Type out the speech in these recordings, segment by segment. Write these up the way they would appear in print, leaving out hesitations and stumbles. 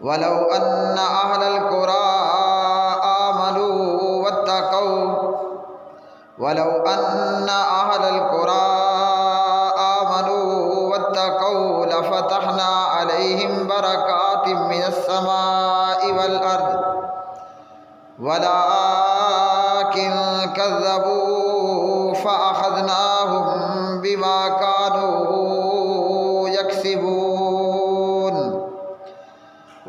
ولو أن أهل القرى آمنوا واتقوا ولو أن أهل القرى آمنوا واتقوا لفتحنا عليهم بركات من السماء والأرض ولكن كذبوا فأخذناهم بما كانوا يكسبون.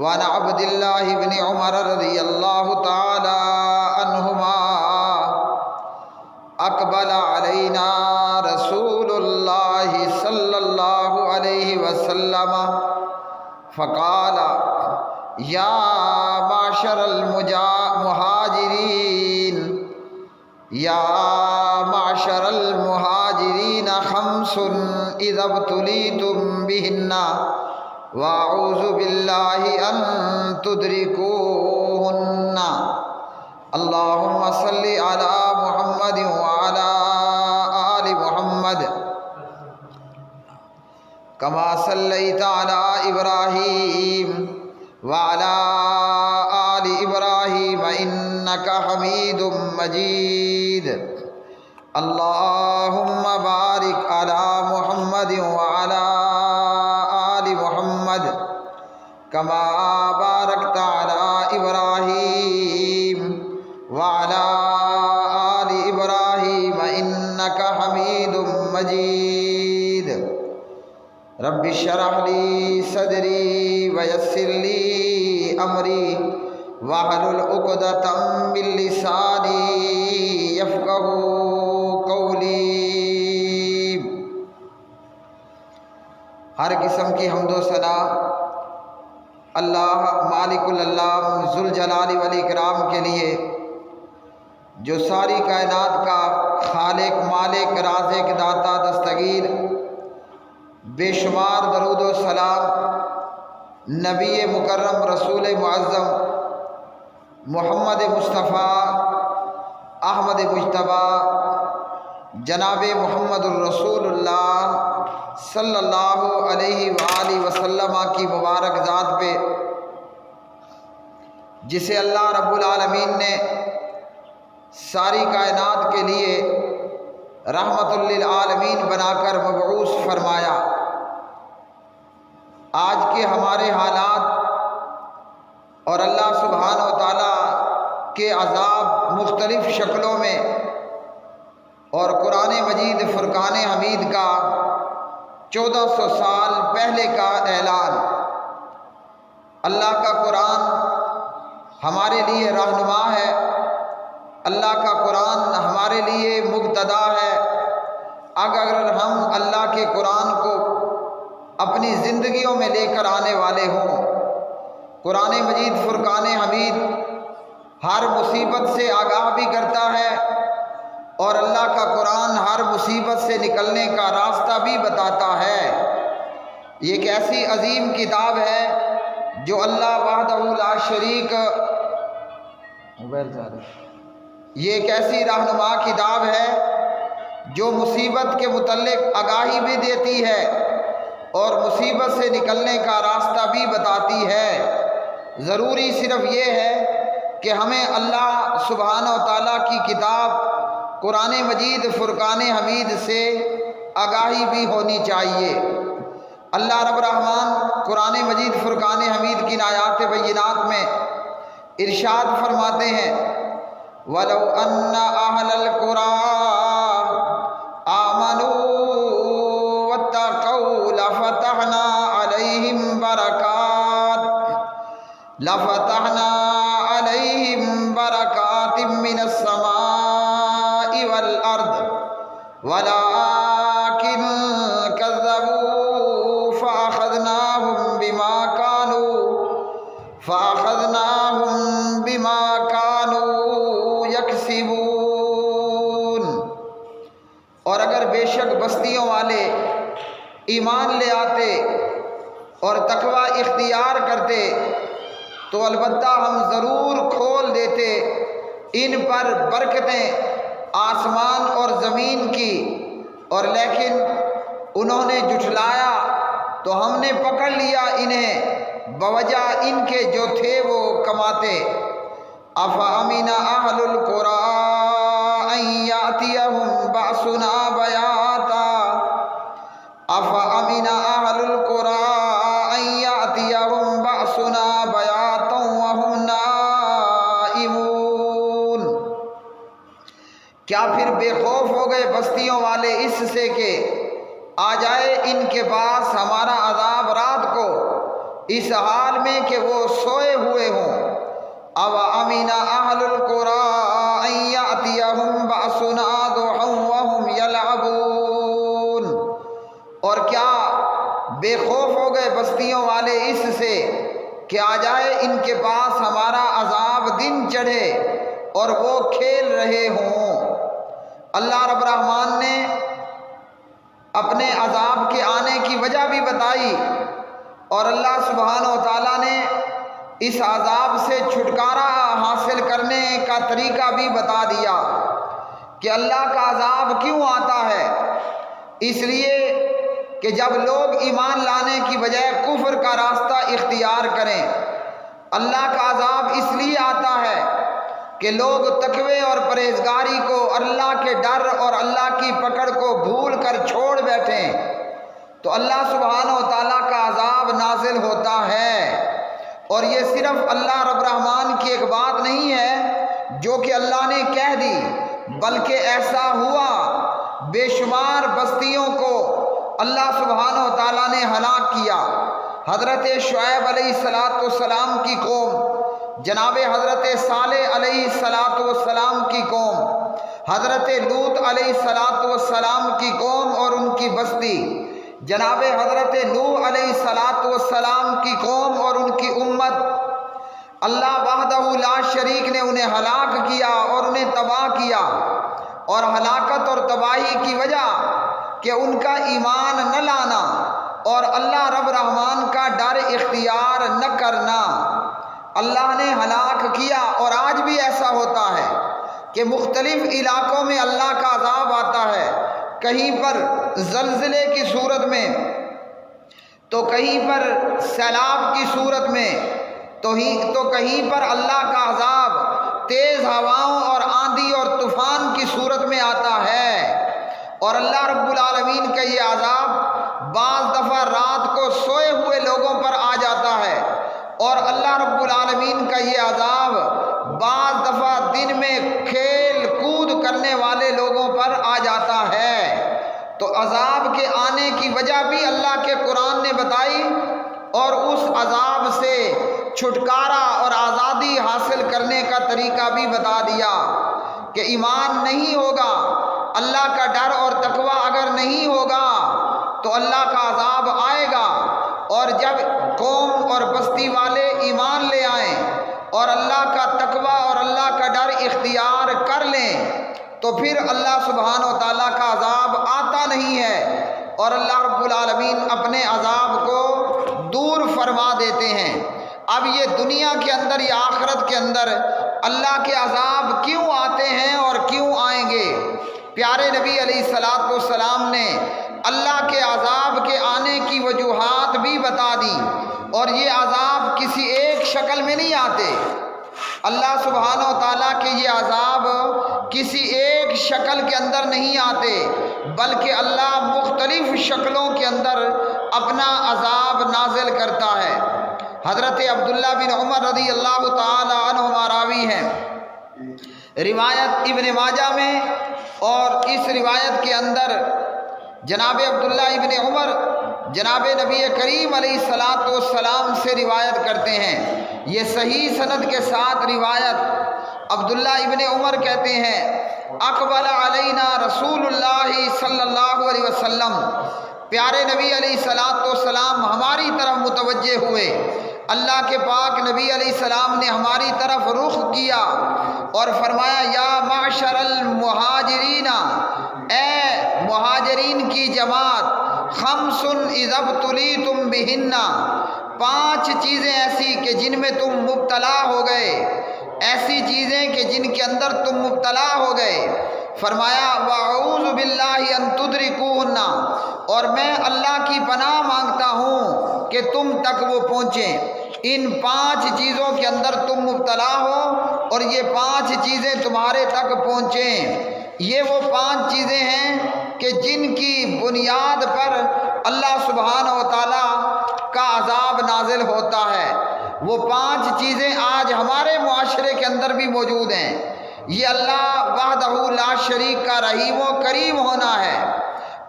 وعن عبد الله بن عمر رضي الله تعالى عنهما اقبل علينا رسول الله صلى الله عليه وسلم فقال يا معشر المهاجرين خمس إذا ابتليتم بهن وأعوذ بالله أن تدركوهن. اللهم صل على محمد وعلى آل محمد كما صليت على إبراهيم وعلى آل إبراهيم إنك حميد مجيد. اللهم بارك على محمد وعلى آل محمد كما باركت على إبراهيم وعلى آل إبراهيم إنك حميد مجيد. رب اشرح لي صدري ويسر لي أمري واحلل عقدة من لساني يفقهوا قولي. ہر قسم کی حمد و ثنا اللہ مالک العلام ذوالجلال والاکرام کے لیے جو ساری کائنات کا خالق مالک رازق داتا دستگیر. بے شمار درود و سلام نبی مکرم رسول معظم محمد مصطفیٰ احمد مجتبیٰ جناب محمد الرسول اللہ صلی اللہ علیہ وآلہ وسلم کی مبارک ذات پہ جسے اللہ رب العالمین نے ساری کائنات کے لیے رحمت للعالمین بنا کر مبعوث فرمایا. آج کے ہمارے حالات اور اللہ سبحانہ و تعالیٰ کے عذاب مختلف شکلوں میں اور قرآن مجید فرقان حمید کا 1400 سال پہلے کا اعلان. اللہ کا قرآن ہمارے لیے رہنما ہے، اللہ کا قرآن ہمارے لیے مقتدا ہے. اگر ہم اللہ کے قرآن کو اپنی زندگیوں میں لے کر آنے والے ہوں. قرآن مجید فرقان حمید ہر مصیبت سے آگاہ بھی کرتا ہے اور اللہ کا قرآن ہر مصیبت سے نکلنے کا راستہ بھی بتاتا ہے. یہ ایک ایسی عظیم کتاب ہے جو اللہ وحدہ لا شریک یہ ایک ایسی رہنما کتاب ہے جو مصیبت کے متعلق آگاہی بھی دیتی ہے اور مصیبت سے نکلنے کا راستہ بھی بتاتی ہے. ضروری صرف یہ ہے کہ ہمیں اللہ سبحانہ و تعالیٰ کی کتاب قرآن مجید فرقان حمید سے آگاہی بھی ہونی چاہیے. اللہ رب الرحمن قرآن مجید فرقان حمید کی آیات بینات میں ارشاد فرماتے ہیں وَلَوْ أَنَّ أَهْلَ الْقُرَىٰ آمَنُوا وَاتَّقَوْا لَفَتَحْنَا عَلَيْهِمْ بَرَكَاتٍ مِّنَ السَّمَاءِ وَالْأَرْضِ وَلَٰكِن كَذَّبُوا فَأَخَذْنَاهُمْ بِمَا كَانُوا يَكْسِبُونَ. اور اگر بے شک بستیوں والے ایمان لے آتے اور تقوی اختیار کرتے تو البتہ ہم ضرور کھول دیتے ان پر برکتیں آسمان اور زمین کی، اور لیکن انہوں نے جھٹلایا تو ہم نے پکڑ لیا انہیں بوجہ ان کے جو تھے وہ کماتے۔ افامن اہل القری ان یاتیہم باسنا بیاتا، افامن اہل القری ان یاتیہم باسنا بیاتا وہم نائمون۔ کیا پھر بے خوف ہو گئے بستیوں والے اس سے کہ آ جائے ان کے پاس ہمارا عذاب رات کو، اس حال میں کہ وہ سوئے ہوئے ہوں۔ او امین اہل القری ان یاتیہم باسنا ضحی وہم یلعبون۔ اور کیا بے خوف ہو گئے بستیوں والے اس سے کہ آ جائے ان کے پاس ہمارا عذاب دن چڑھے اور وہ کھیل رہے ہوں۔ اللہ رب الرحمن نے اپنے عذاب کے آنے کی وجہ بھی بتائی، اور اللہ سبحانہ و تعالیٰ نے اس عذاب سے چھٹکارا حاصل کرنے کا طریقہ بھی بتا دیا کہ اللہ کا عذاب کیوں آتا ہے۔ اس لیے کہ جب لوگ ایمان لانے کی بجائے کفر کا راستہ اختیار کریں، اللہ کا عذاب اس لیے آتا ہے کہ لوگ تقوی اور پرہیزگاری کو، اللہ کے ڈر اور اللہ کی پکڑ کو بھول کر چھوڑ بیٹھیں، تو اللہ سبحانہ و تعالیٰ کا عذاب نازل ہوتا ہے۔ اور یہ صرف اللہ رب الرحمن کی ایک بات نہیں ہے جو کہ اللہ نے کہہ دی، بلکہ ایسا ہوا بے شمار بستیوں کو اللہ سبحانہ و تعالیٰ نے ہلاک کیا۔ حضرت شعیب علیہ السلام کی قوم، جناب حضرت صالح علیہ السلام کی قوم، حضرت لوط علیہ السلام کی قوم اور ان کی بستی، جناب حضرت نوح علیہ السلام کی قوم اور ان کی امت، اللہ وحدہ لا شریک نے انہیں ہلاک کیا اور انہیں تباہ کیا۔ اور ہلاکت اور تباہی کی وجہ کہ ان کا ایمان نہ لانا اور اللہ رب الرحمن کا ڈر اختیار نہ کرنا، اللہ نے ہلاک کیا۔ اور آج بھی ایسا ہوتا ہے کہ مختلف علاقوں میں اللہ کا عذاب آتا ہے، کہیں پر زلزلے کی صورت میں، تو کہیں پر سیلاب کی صورت میں، تو کہیں پر اللہ کا عذاب تیز ہواؤں اور آندھی اور طوفان کی صورت میں آتا ہے۔ اور اللہ رب العالمین کا یہ عذاب بعض دفعہ رات کو سوئے ہوئے لوگوں پر آ جاتا ہے، اور اللہ رب العالمین کا یہ عذاب بعض دفعہ دن میں کھیل کود کرنے والے لوگوں پر آ جاتا ہے۔ تو عذاب کے آنے کی وجہ بھی اللہ کے قرآن نے بتائی، اور اس عذاب سے چھٹکارا اور آزادی حاصل کرنے کا طریقہ بھی بتا دیا کہ ایمان نہیں ہوگا، اللہ کا ڈر اور تقوی اگر نہیں ہوگا تو اللہ کا عذاب آئے گا۔ اور جب قوم اور بستی والے ایمان لے آئیں اور اللہ کا تقوی اور اللہ کا ڈر اختیار کر لیں تو پھر اللہ سبحانہ و تعالیٰ کا عذاب آتا نہیں ہے، اور اللہ رب العالمین اپنے عذاب کو دور فرما دیتے ہیں۔ اب یہ دنیا کے اندر یا آخرت کے اندر اللہ کے عذاب کیوں آتے ہیں اور کیوں آئیں گے؟ پیارے نبی علیہ السلام نے اللہ کے عذاب کے آنے کی وجوہات بھی بتا دی، اور یہ عذاب کسی ایک شکل میں نہیں آتے۔ اللہ سبحانہ و تعالیٰ کے یہ عذاب کسی ایک شکل کے اندر نہیں آتے، بلکہ اللہ مختلف شکلوں کے اندر اپنا عذاب نازل کرتا ہے۔ حضرت عبداللہ بن عمر رضی اللہ تعالی عنہما راوی ہیں، روایت ابن ماجہ میں، اور اس روایت کے اندر جناب عبداللہ ابن عمر جناب نبی کریم علیہ السلام سے روایت کرتے ہیں۔ یہ صحیح سند کے ساتھ روایت، عبداللہ ابن عمر کہتے ہیں اقبل علینا رسول اللہ صلی اللہ علیہ وسلم، پیارے نبی علیہ السلام ہماری طرف متوجہ ہوئے، اللہ کے پاک نبی علیہ السلام نے ہماری طرف رخ کیا اور فرمایا یا معشر المہاجرین، اے مہاجرین کی جماعت، خمس اذا ابتلیتم بہن، 5 چیزیں ایسی کہ جن میں تم مبتلا ہو گئے، ایسی چیزیں کہ جن کے اندر تم مبتلا ہو گئے، فرمایا وَأَعُوذُ بِاللَّهِ أَن تُدْرِكُوهُنَّ، اور میں اللہ کی پناہ مانگتا ہوں کہ تم تک وہ پہنچیں، ان 5 چیزوں کے اندر تم مبتلا ہو اور یہ 5 چیزیں تمہارے تک پہنچیں۔ یہ وہ 5 چیزیں ہیں کہ جن کی بنیاد پر اللہ سبحانہ و تعالیٰ کا عذاب نازل ہوتا ہے۔ وہ 5 چیزیں آج ہمارے معاشرے کے اندر بھی موجود ہیں۔ یہ اللہ وحدہ لا شریک کا رحیم و کریم ہونا ہے،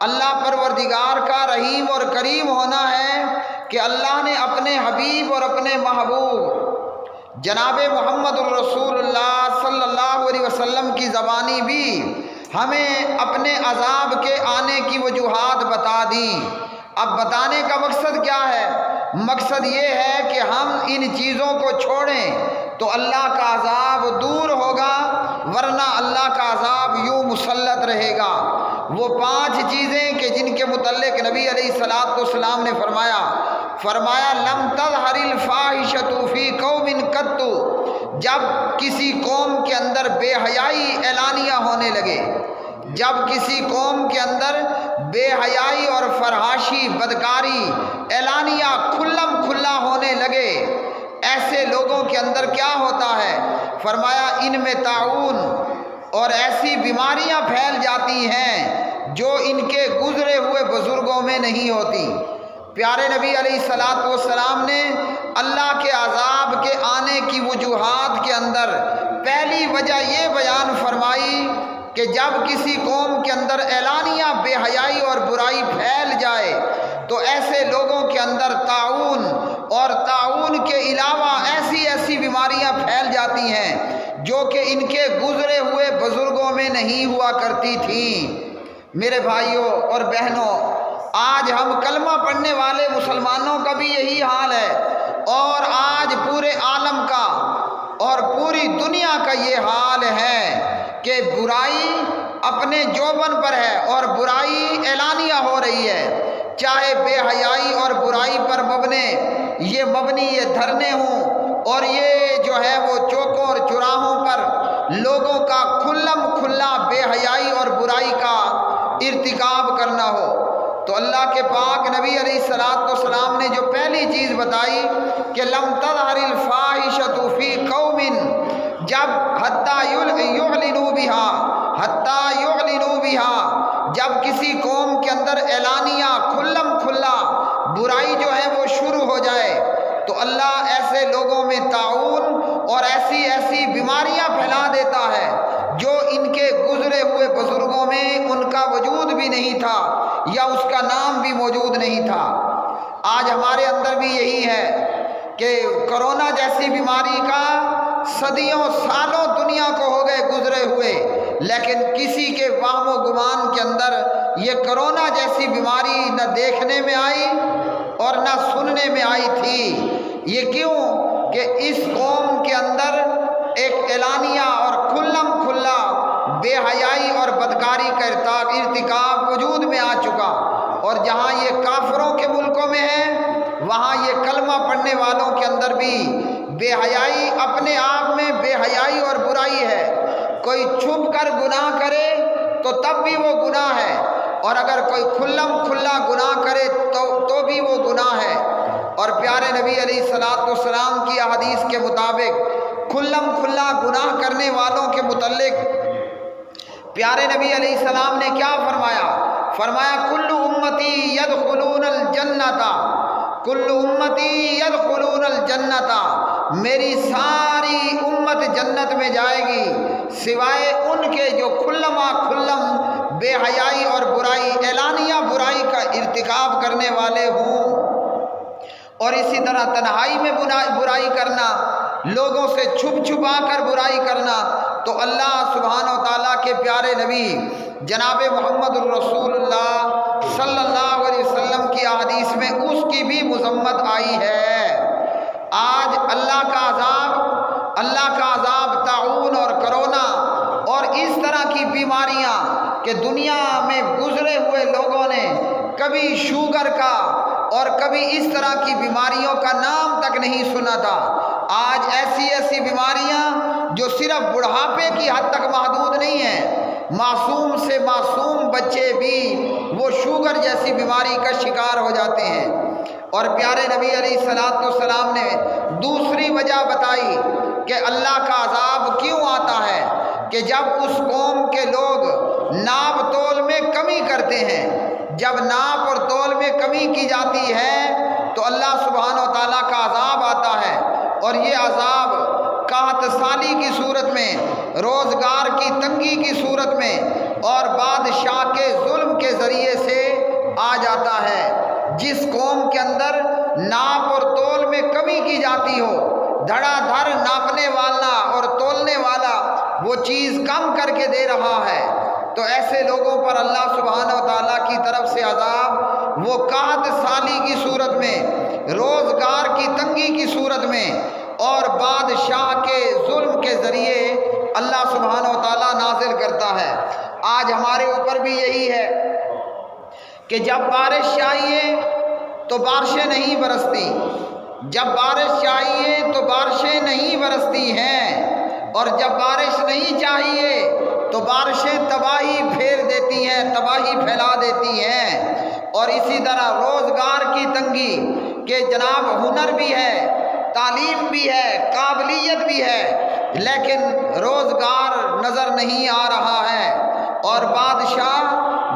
اللہ پروردگار کا رحیم اور کریم ہونا ہے کہ اللہ نے اپنے حبیب اور اپنے محبوب جناب محمد الرسول اللہ صلی اللہ علیہ وسلم کی زبانی بھی ہمیں اپنے عذاب کے آنے کی وجوہات بتا دیں۔ اب بتانے کا مقصد کیا ہے؟ مقصد یہ ہے کہ ہم ان چیزوں کو چھوڑیں تو اللہ کا عذاب دور ہوگا، ورنہ اللہ کا عذاب یوں مسلط رہے گا۔ وہ 5 چیزیں کہ جن کے متعلق نبی علیہ الصلوۃ والسلام نے فرمایا لم تظہر الفاحشۃ فی قوم قط، جب کسی قوم کے اندر بے حیائی اعلانیہ ہونے لگے، جب کسی قوم کے اندر بے حیائی اور فرحاشی بدکاری اعلانیہ کھلا ہونے لگے، ایسے لوگوں کے اندر کیا ہوتا ہے؟ فرمایا ان میں طاعون اور ایسی بیماریاں پھیل جاتی ہیں جو ان کے گزرے ہوئے بزرگوں میں نہیں ہوتی۔ پیارے نبی علیہ الصلوۃ والسلام نے اللہ کے عذاب کے آنے کی وجوہات کے اندر پہلی وجہ یہ بیان فرمائی کہ جب کسی قوم کے اندر اعلانیہ بے حیائی اور برائی پھیل جائے تو ایسے لوگوں کے اندر طاعون اور طاعون کے علاوہ ایسی بیماریاں پھیل جاتی ہیں جو کہ ان کے گزرے ہوئے بزرگوں میں نہیں ہوا کرتی تھیں۔ میرے بھائیوں اور بہنوں، آج ہم کلمہ پڑھنے والے مسلمانوں کا بھی یہی حال ہے، اور آج پورے عالم کا اور پوری دنیا کا یہ حال ہے کہ برائی اپنے جوبن پر ہے اور برائی اعلانیہ ہو رہی ہے، چاہے بے حیائی اور برائی پر مبنی یہ دھرنے ہوں، اور یہ جو ہے وہ چوکوں اور چوراہوں پر لوگوں کا کھلا بے حیائی اور برائی کا ارتکاب کرنا ہو۔ تو اللہ کے پاک نبی علیہ الصلوۃ والسلام نے جو پہلی چیز بتائی کہ لم تظہر الفاحشۃ فی قوم، جب حتیٰ یعلنوا بہا، جب کسی قوم کے اندر اعلانیہ کھلا برائی جو ہے وہ شروع ہو جائے تو اللہ ایسے لوگوں میں طاعون اور ایسی بیماریاں پھیلا دیتا ہے جو ان کے گزرے ہوئے بزرگوں میں ان کا وجود بھی نہیں تھا یا اس کا نام بھی موجود نہیں تھا۔ آج ہمارے اندر بھی یہی ہے کہ کرونا جیسی بیماری کا صدیوں سالوں دنیا کو ہو گئے گزرے ہوئے، لیکن کسی کے وہم و گمان کے اندر یہ کرونا جیسی بیماری نہ دیکھنے میں آئی اور نہ سننے میں آئی تھی۔ یہ کیوں کہ اس قوم کے اندر ایک اعلانیہ اور کھلا بے حیائی اور بدکاری کا ارتکاب وجود میں آ چکا، اور جہاں یہ کافروں کے ملکوں میں ہے وہاں یہ کلمہ پڑھنے والوں کے اندر بھی بے حیائی اپنے آپ میں بے حیائی اور برائی ہے۔ کوئی چھپ کر گناہ کرے تو تب بھی وہ گناہ ہے، اور اگر کوئی کھلا گناہ کرے تو بھی وہ گناہ ہے۔ اور پیارے نبی علیہ الصلوۃ والسلام کی احادیث کے مطابق کھلا گناہ کرنے والوں کے متعلق پیارے نبی علیہ السلام نے کیا فرمایا کل امتی یدخلون الجنت، میری ساری امت جنت میں جائے گی سوائے ان کے جو کھلم بے حیائی اور برائی اعلانیہ برائی کا ارتکاب کرنے والے ہوں۔ اور اسی طرح تنہائی میں برائی کرنا، لوگوں سے چھپا کر برائی کرنا، تو اللہ سبحانہ و تعالیٰ کے پیارے نبی جناب محمد الرسول اللہ صلی اللہ علیہ وسلم کی احادیث میں اس کی بھی مذمت آئی ہے۔ آج اللہ کا عذاب طاعون اور کرونا اور اس طرح کی بیماریاں کہ دنیا میں گزرے ہوئے لوگوں نے کبھی شوگر کا اور کبھی اس طرح کی بیماریوں کا نام تک نہیں سنا تھا، آج ایسی بیماریاں جو صرف بڑھاپے کی حد تک محدود نہیں ہیں، معصوم سے معصوم بچے بھی وہ شوگر جیسی بیماری کا شکار ہو جاتے ہیں۔ اور پیارے نبی علیہ الصلوۃ والسلام نے دوسری وجہ بتائی کہ اللہ کا عذاب کیوں آتا ہے، کہ جب اس قوم کے لوگ ناپ تول میں کمی کرتے ہیں، جب ناپ اور تول میں کمی کی جاتی ہے تو اللہ سبحانہ و تعالیٰ کا عذاب آتا ہے، اور یہ عذاب قحط سالی کی صورت میں، روزگار کی تنگی کی صورت میں اور بادشاہ کے ظلم کے ذریعے سے آ جاتا ہے۔ جس قوم کے اندر ناپ اور تول میں کمی کی جاتی ہو، دھڑا دھڑ ناپنے والا اور تولنے والا وہ چیز کم کر کے دے رہا ہے، تو ایسے لوگوں پر اللہ سبحانہ و تعالیٰ کی طرف سے عذاب وہ قحط سالی کی صورت میں، روزگار کی تنگی کی صورت میں اور بادشاہ کے ظلم کے ذریعے اللہ سبحانہ و تعالیٰ نازل کرتا ہے۔ آج ہمارے اوپر بھی یہی ہے کہ جب بارش چاہیے تو بارشیں نہیں برستی، جب بارش چاہیے تو بارشیں نہیں برستی ہیں، اور جب بارش نہیں چاہیے تو بارشیں تباہی پھیر دیتی ہیں، تباہی پھیلا دیتی ہیں۔ اور اسی طرح روزگار کی تنگی کہ جناب ہنر بھی ہے، تعلیم بھی ہے، قابلیت بھی ہے، لیکن روزگار نظر نہیں آ رہا ہے، اور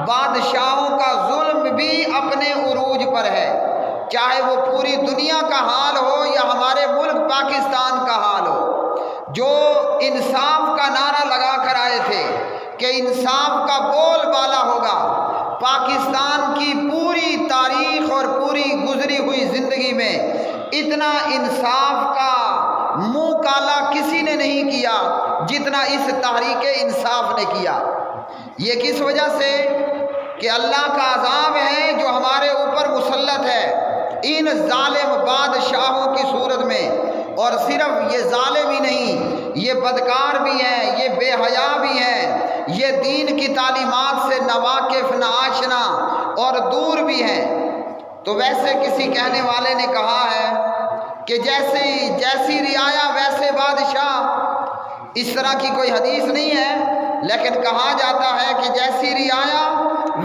بادشاہوں کا ظلم بھی اپنے عروج پر ہے، چاہے وہ پوری دنیا کا حال ہو یا ہمارے ملک پاکستان کا حال ہو۔ جو انصاف کا نعرہ لگا کر آئے تھے کہ انصاف کا بول بالا ہوگا، پاکستان کی پوری تاریخ اور پوری گزری ہوئی زندگی میں اتنا انصاف کا منہ کالا کسی نے نہیں کیا جتنا اس تحریک انصاف نے کیا۔ یہ کس وجہ سے؟ کہ اللہ کا عذاب ہے جو ہمارے اوپر مسلط ہے ان ظالم بادشاہوں کی صورت میں، اور صرف یہ ظالم ہی نہیں، یہ بدکار بھی ہیں، یہ بے حیا بھی ہیں، یہ دین کی تعلیمات سے ناواقف، ناآشنا اور دور بھی ہیں۔ تو ویسے کسی کہنے والے نے کہا ہے کہ جیسی رعایا ویسے بادشاہ، اس طرح کی کوئی حدیث نہیں ہے، لیکن کہا جاتا ہے کہ جیسی رعایا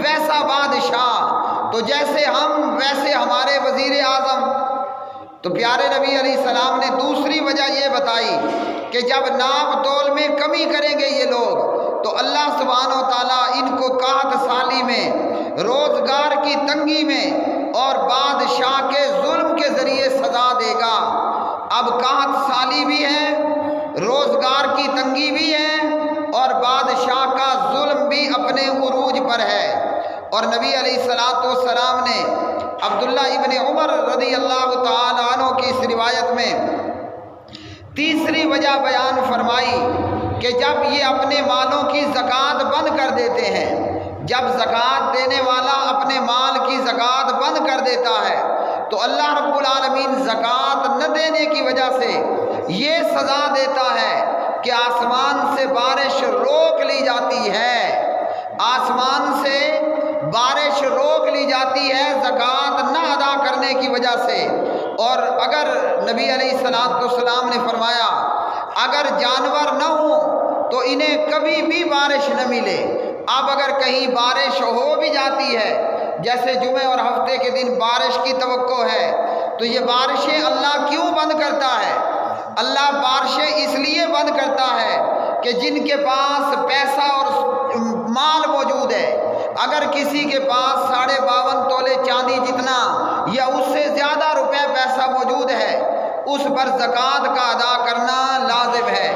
ویسا بادشاہ، تو جیسے ہم ویسے ہمارے وزیر اعظم۔ تو پیارے نبی علیہ السلام نے دوسری وجہ یہ بتائی کہ جب ناپ تول میں کمی کریں گے یہ لوگ تو اللہ سبحانہ و تعالیٰ ان کو قحط سالی میں، روزگار کی تنگی میں اور بادشاہ کے ظلم کے ذریعے سزا دے گا۔ اب قحط سالی بھی ہے، روزگار کی تنگی بھی ہے، اور بادشاہ کا ظلم بھی اپنے عروج پر ہے۔ اور نبی علیہ الصلوۃ والسلام نے عبداللہ ابن عمر رضی اللہ تعالی عنہ کی اس روایت میں تیسری وجہ بیان فرمائی کہ جب یہ اپنے مالوں کی زکوٰۃ بند کر دیتے ہیں، جب زکوٰۃ دینے والا اپنے مال کی زکوٰۃ بند کر دیتا ہے تو اللہ رب العالمین زکوٰۃ نہ دینے کی وجہ سے یہ سزا دیتا ہے کہ آسمان سے بارش روک لی جاتی ہے، آسمان سے بارش روک لی جاتی ہے زکوٰۃ نہ ادا کرنے کی وجہ سے۔ اور اگر نبی علیہ الصلوۃ والسلام نے فرمایا اگر جانور نہ ہوں تو انہیں کبھی بھی بارش نہ ملے۔ اب اگر کہیں بارش ہو بھی جاتی ہے، جیسے جمعے اور ہفتے کے دن بارش کی توقع ہے، تو یہ بارشیں اللہ کیوں بند کرتا ہے؟ اللہ بارشیں اس لیے بند کرتا ہے کہ جن کے پاس پیسہ اور مال موجود ہے، اگر کسی کے پاس 52.5 تولے چاندی جتنا یا اس سے زیادہ روپے پیسہ موجود ہے، اس پر زکوٰۃ کا ادا کرنا لازم ہے۔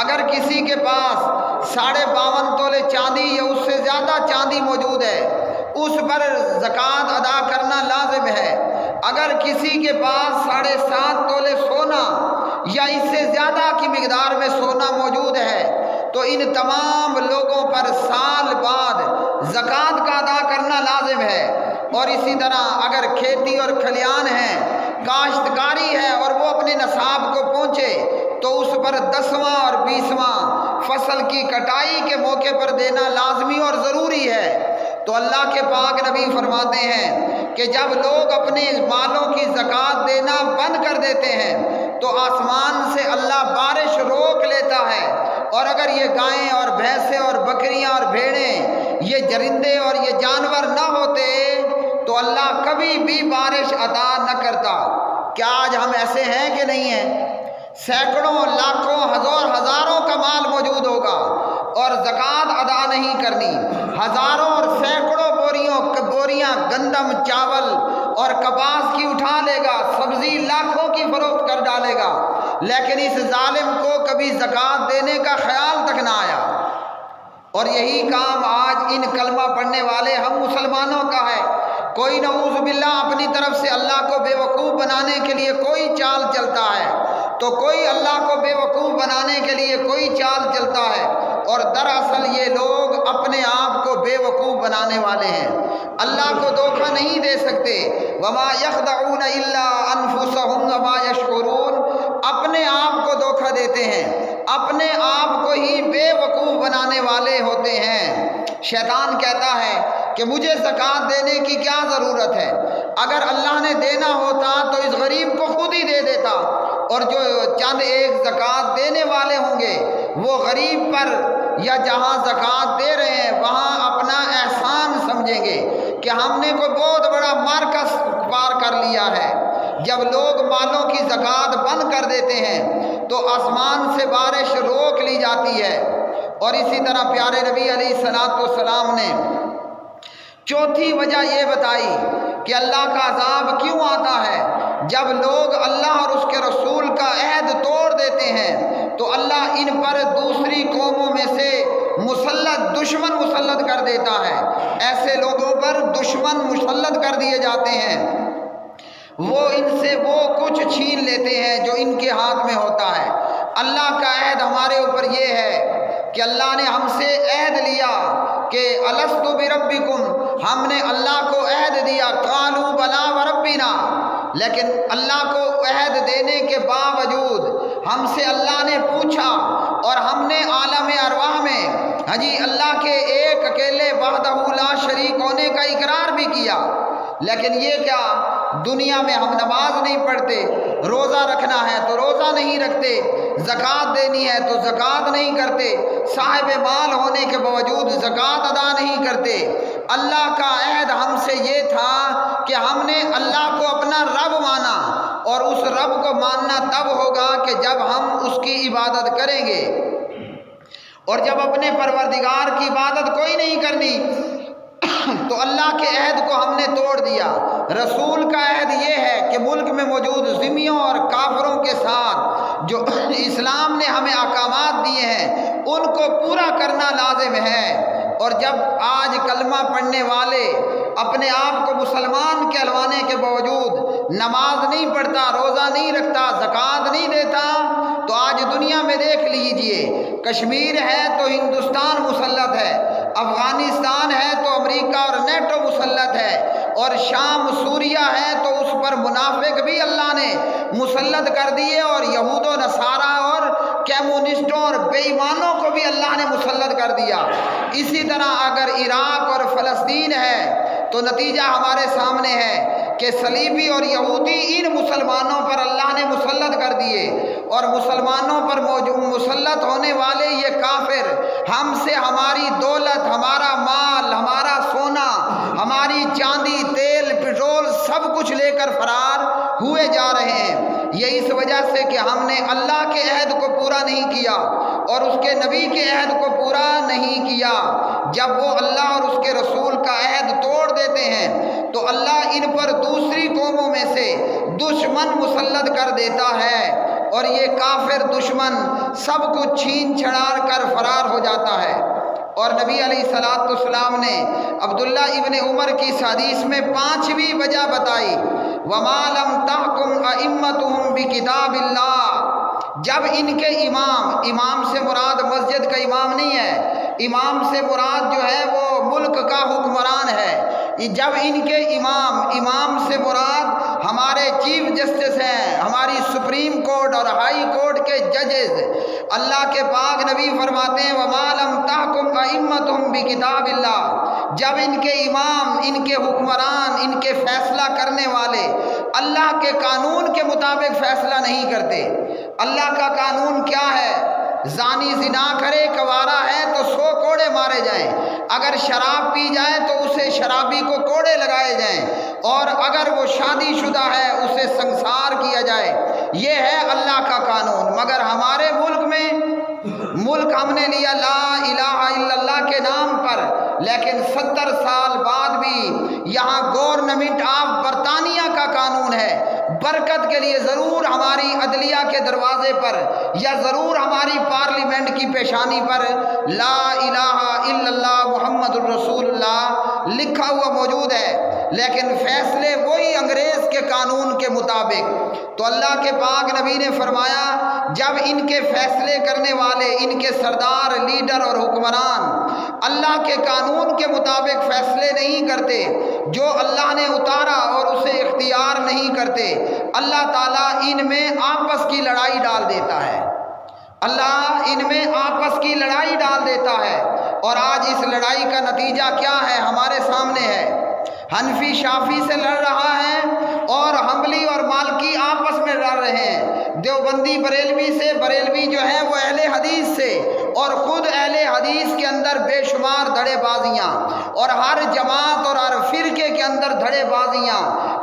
اگر کسی کے پاس 52.5 تولے چاندی یا اس سے زیادہ چاندی موجود ہے، اس پر زکوٰۃ ادا کرنا لازم ہے۔ اگر کسی کے پاس 7.5 تولے سونا یا اس سے زیادہ کی مقدار میں سونا موجود ہے تو ان تمام لوگوں پر سال بعد زکوٰۃ کا ادا کرنا لازم ہے۔ اور اسی طرح اگر کھیتی اور کھلیان ہے، کاشتکاری ہے اور وہ اپنے نصاب کو پہنچے تو اس پر 10واں اور 20واں فصل کی کٹائی کے موقع پر دینا لازمی اور ضروری ہے۔ تو اللہ کے پاک نبی فرماتے ہیں کہ جب لوگ اپنے مالوں کی زکوٰۃ دینا بند کر دیتے ہیں تو آسمان سے اللہ بارش روک لیتا ہے، اور اگر یہ گائیں اور بھینسیں اور بکریاں اور بھیڑیں، یہ جرندے اور یہ جانور نہ ہوتے تو اللہ کبھی بھی بارش عطا نہ کرتا۔ کیا آج ہم ایسے ہیں کہ نہیں ہیں؟ سینکڑوں لاکھوں ہزاروں کا مال موجود ہوگا اور زکوٰۃ ادا نہیں کرنی، ہزاروں اور سینکڑوں بوریاں گندم، چاول اور کپاس کی اٹھا لے گا، سبزی لاکھوں کی فروخت کر ڈالے گا، لیکن اس ظالم کو کبھی زکوٰۃ دینے کا خیال تک نہ آیا۔ اور یہی کام آج ان کلمہ پڑھنے والے ہم مسلمانوں کا ہے۔ کوئی نعوذ باللہ اپنی طرف سے اللہ کو بے وقوف بنانے کے لیے کوئی چال چلتا ہے، تو کوئی اللہ کو بے وقوف بنانے کے لیے کوئی چال چلتا ہے، اور دراصل یہ لوگ اپنے آپ کو بے وقوف بنانے والے ہیں، اللہ کو دھوکہ نہیں دے سکتے۔ وما یخدعون الا انفسهم وما یشعرون، اپنے آپ کو دھوکہ دیتے ہیں، اپنے آپ کو ہی بے وقوف بنانے والے ہوتے ہیں۔ شیطان کہتا ہے کہ مجھے زکوٰۃ دینے کی کیا ضرورت ہے، اگر اللہ نے دینا ہوتا تو اس غریب کو خود ہی دے دیتا، اور جو چند ایک زکوٰۃ دینے والے ہوں گے وہ غریب پر یا جہاں زکوٰۃ دے رہے ہیں وہاں اپنا احسان سمجھیں گے کہ ہم نے کوئی بہت بڑا مارکس پار کر لیا ہے۔ جب لوگ مالوں کی زکوٰۃ بند کر دیتے ہیں تو آسمان سے بارش روک لی جاتی ہے۔ اور اسی طرح پیارے نبی علیہ الصلوۃ والسلام نے چوتھی وجہ یہ بتائی کہ اللہ کا عذاب کیوں آتا ہے۔ جب لوگ اللہ اور اس کے رسول کا عہد توڑ دیتے ہیں تو اللہ ان پر دوسری قوموں میں سے دشمن مسلط کر دیتا ہے، ایسے لوگوں پر دشمن مسلط کر دیے جاتے ہیں، وہ ان سے وہ کچھ چھین لیتے ہیں جو ان کے ہاتھ میں ہوتا ہے۔ اللہ کا عہد ہمارے اوپر یہ ہے کہ اللہ نے ہم سے عہد لیا کہ الست بربکم، ہم نے اللہ کو عہد دیا، قالوا بلا وربنا، لیکن اللہ کو عہد دینے کے باوجود ہم سے اللہ نے پوچھا اور ہم نے عالم ارواح میں اللہ کے ایک اکیلے وحدہ لا شریک ہونے کا اقرار بھی کیا، لیکن یہ کیا، دنیا میں ہم نماز نہیں پڑھتے، روزہ رکھنا ہے تو روزہ نہیں رکھتے، زکوٰۃ دینی ہے تو زکوٰۃ نہیں کرتے، صاحب مال ہونے کے باوجود زکوٰۃ ادا نہیں کرتے۔ اللہ کا عہد ہم سے یہ تھا کہ ہم نے اللہ کو اپنا رب مانا، اور اس رب کو ماننا تب ہوگا کہ جب ہم اس کی عبادت کریں گے، اور جب اپنے پروردگار کی عبادت کوئی نہیں کرنی تو اللہ کے عہد کو ہم نے توڑ دیا۔ رسول کا عہد یہ ہے کہ ملک میں موجود ذمیوں اور کافروں کے ساتھ جو اسلام نے ہمیں احکامات دیے ہیں ان کو پورا کرنا لازم ہے۔ اور جب آج کلمہ پڑھنے والے اپنے آپ کو مسلمان کہلوانے کے باوجود نماز نہیں پڑھتا، روزہ نہیں رکھتا، زکوٰۃ نہیں دیتا، تو آج دنیا میں دیکھ لیجئے، کشمیر ہے تو ہندوستان مسلط ہے، افغانستان ہے تو امریکہ اور نیٹو مسلط ہے، اور شام سوریہ ہے تو اس پر منافق بھی اللہ نے مسلط کر دیے، اور یہود و نصارہ اور کمیونسٹوں اور بے ایمانوں کو بھی اللہ نے مسلط کر دیا۔ اسی طرح اگر عراق اور فلسطین ہے تو نتیجہ ہمارے سامنے ہے کہ صلیبی اور یہودی ان مسلمانوں پر اللہ نے مسلط کر دیے، اور مسلمانوں پر مسلط ہونے والے یہ کافر ہم سے ہماری دولت، ہمارا مال، ہمارا سونا، ہماری چاندی، تیل، پیٹرول سب کچھ لے کر فرار ہوئے جا رہے ہیں۔ یہ اس وجہ سے کہ ہم نے اللہ کے عہد کو پورا نہیں کیا اور اس کے نبی کے عہد کو پورا نہیں کیا۔ جب وہ اللہ اور اس کے رسول کا عہد توڑ دیتے ہیں تو اللہ ان پر دوسری قوموں میں سے دشمن مسلط کر دیتا ہے، اور یہ کافر دشمن سب کچھ چھین چھڑا کر فرار ہو جاتا ہے۔ اور نبی علیہ الصلوۃ والسلام نے عبداللہ ابن عمر کی اس حدیث میں 5ویں وجہ بتائی، وَمَا لَمْ تَحْكُمْ أَئِمَّتُهُمْ بِكِتَابِ اللَّهِ، جب ان کے امام سے مراد مسجد کا امام نہیں ہے، امام سے مراد جو ہے وہ ملک کا حکمران ہے۔ جب ان کے امام سے مراد ہمارے چیف جسٹس ہیں، ہماری سپریم کورٹ اور ہائی کورٹ کے ججز، اللہ کے پاک نبی فرماتے ہیں وَمَا لَمْ تَحْكُمْ أَئِمَّتُهُمْ بِكِتَابِ اللَّهِ، جب ان کے امام، ان کے حکمران، ان کے فیصلہ کرنے والے اللہ کے قانون کے مطابق فیصلہ نہیں کرتے۔ اللہ کا قانون کیا ہے زانی زنا کرے کوارا ہے تو 100 کوڑے مارے جائیں، اگر شراب پی جائے تو اسے شرابی کو کوڑے لگائے جائیں، اور اگر وہ شادی شدہ ہے اسے سنسار کیا جائے۔ یہ ہے اللہ کا قانون۔ مگر ہمارے ملک ہم نے لیا لا الہ الا اللہ کے نام پر، لیکن 70 سال بعد بھی یہاں گورنمنٹ آف برطانیہ کا قانون ہے۔ برکت کے لیے ضرور ہماری عدلیہ کے دروازے پر یا ضرور ہماری پارلیمنٹ کی پیشانی پر لا الہ الا اللہ محمد الرسول اللہ لکھا ہوا موجود ہے، لیکن فیصلے وہی انگریز کے قانون کے مطابق۔ تو اللہ کے پاک نبی نے فرمایا جب ان کے فیصلے کرنے والے، ان کے سردار، لیڈر اور حکمران اللہ کے قانون کے مطابق فیصلے نہیں کرتے، جو اللہ نے اتارا اور اسے اختیار نہیں کرتے، اللہ تعالیٰ ان میں آپس کی لڑائی ڈال دیتا ہے۔ اللہ ان میں آپس کی لڑائی ڈال دیتا ہے، اور آج اس لڑائی کا نتیجہ کیا ہے ہمارے سامنے ہے۔ حنفی شافی سے لڑ رہا ہے اور حنبلی اور مالکی آپس میں لڑ رہے ہیں، دیوبندی بریلوی سے، بریلوی جو ہے وہ اہل حدیث سے، اور خود اہل حدیث کے اندر بے شمار دھڑے بازیاں، اور ہر جماعت اور ہر فرقے کے اندر دھڑے بازیاں،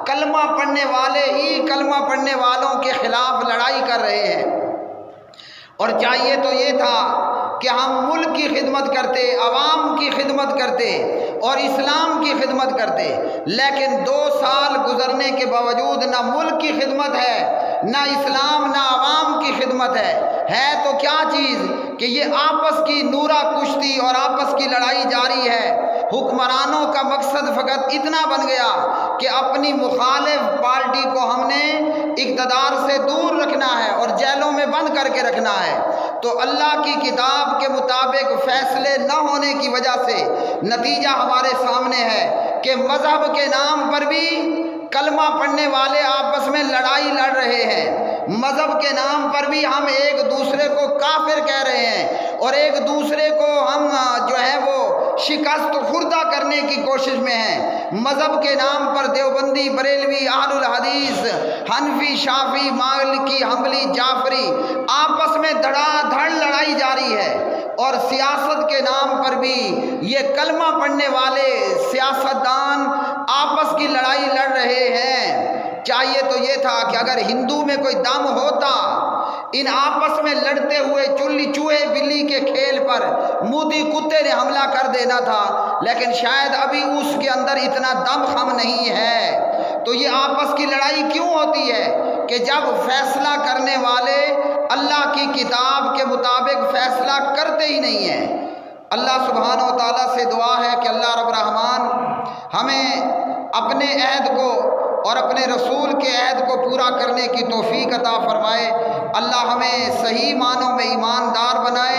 کلمہ پڑھنے والے ہی کلمہ پڑھنے والوں کے خلاف لڑائی کر رہے ہیں۔ اور چاہیے تو یہ تھا کہ ہم ملک کی خدمت کرتے، عوام کی خدمت کرتے اور اسلام کی خدمت کرتے، لیکن 2 سال گزرنے کے باوجود نہ ملک کی خدمت ہے، نہ اسلام، نہ عوام کی خدمت ہے تو کیا چیز کہ یہ آپس کی نورہ کشتی اور آپس کی لڑائی جاری ہے۔ حکمرانوں کا مقصد فقط اتنا بن گیا کہ اپنی مخالف پارٹی کو ہم نے اقتدار سے دور رکھنا ہے اور جیلوں میں بند کر کے رکھنا ہے۔ تو اللہ کی کتاب کے مطابق فیصلے نہ ہونے کی وجہ سے نتیجہ ہمارے سامنے ہے کہ مذہب کے نام پر بھی کلمہ پڑھنے والے آپس میں لڑائی لڑ رہے ہیں، مذہب کے نام پر بھی ہم ایک دوسرے کو کافر کہہ رہے ہیں، اور ایک دوسرے کو ہم جو ہے وہ شکست خوردہ کرنے کی کوشش میں ہیں۔ مذہب کے نام پر دیوبندی، بریلوی، اہل الحدیث، حنفی، شافی، مالکی، حنبلی، جعفری آپس میں دھڑا دھڑ لڑائی جاری ہے، اور سیاست کے نام پر بھی یہ کلمہ پڑھنے والے سیاستدان آپس کی لڑائی لڑ رہے ہیں۔ چاہیے تو یہ تھا کہ اگر ہندو میں کوئی دم ہوتا، ان آپس میں لڑتے ہوئے چوہے بلی کے کھیل پر مودی کتے نے حملہ کر دینا تھا، لیکن شاید ابھی اس کے اندر اتنا دم خم نہیں ہے۔ تو یہ آپس کی لڑائی کیوں ہوتی ہے کہ جب فیصلہ کرنے والے اللہ کی کتاب کے مطابق فیصلہ کرتے ہی نہیں ہیں۔ اللہ سبحانہ و تعالیٰ سے دعا ہے کہ اللہ رب الرحمن ہمیں اپنے عہد کو اور اپنے رسول کے عہد کو پورا کرنے کی توفیق عطا فرمائے۔ اللہ ہمیں صحیح معنوں میں ایماندار بنائے